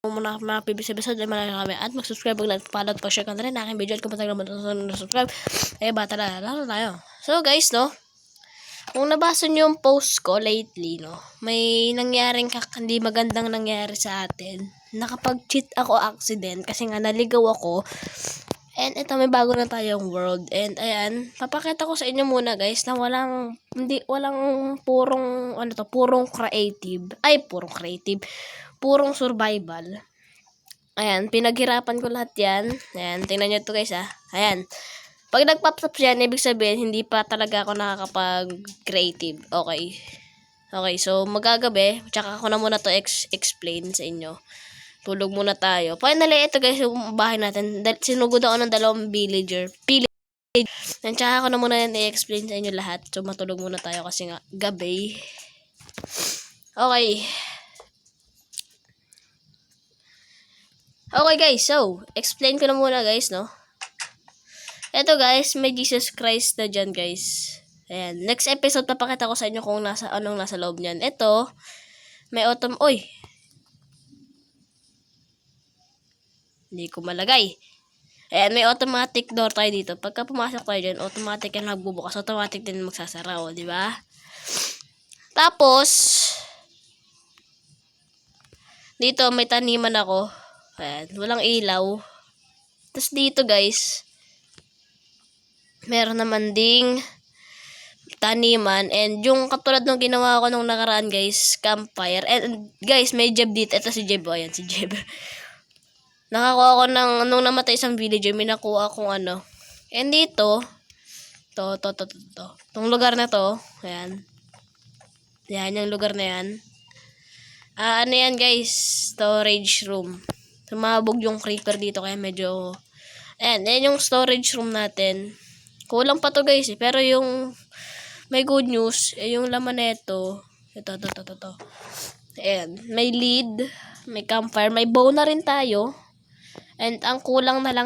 muna mga previous episode ay kami at mag-subscribe, mag-like, follow, pa-share ka na rin aking video at kung matagal naman subscribe bata na lalo tayo. So guys, no, kung nabasa nyo yung post ko lately, no, may nangyaring hindi magandang nangyari sa atin. Nakapag-cheat ako accident kasi nga naligaw ako. And ito, may bago na tayong world. And ayan, papakita ko sa inyo muna guys na walang purong creative, purong survival. Ayan, pinaghirapan ko lahat yan. Ayan, tingnan nyo to guys Ayan, pag nag-pop up yan, ibig sabihin, hindi pa talaga ako nakakapag-creative. Okay, so magagabi, tsaka ako na muna to explain sa inyo. Tulog muna tayo. Finally, ito guys, yung bahay natin. Sinugod ako ng 2 villager. And tsaka ako na muna yan i-explain sa inyo lahat. So, matulog muna tayo kasi nga, gabi. Okay. Okay guys, so, explain ko na muna guys, no? Ito guys, may Jesus Christ na dyan guys. Ayan. Next episode, papakita ko sa inyo kung anong nasa loob niyan. Ito, may hindi ko malagay. Ayan, may automatic door tayo dito. Pagka pumasok tayo dyan, automatic yan magbubukas. Automatic din magsasara, di ba? Tapos, dito may taniman ako. Ayan, walang ilaw. Tapos dito guys, meron naman ding taniman. And yung katulad ng ginawa ko nung nakaraan guys, campfire. And guys, may Jeb dito. Ito si Jeb. Ayan, si Jeb. Nakakuha ko nung namatay isang villager, may nakuha akong ano. And dito, itong lugar na to, ayan. Ayan, yung lugar na yan. Ano yan guys, storage room. Sumabog yung creeper dito, kaya medyo, ayan yung storage room natin. Kulang pa to guys, pero yung, may good news, yung laman nito, ito. Ayan, may lead, may campfire, may bow na rin tayo. And ang kulang na lang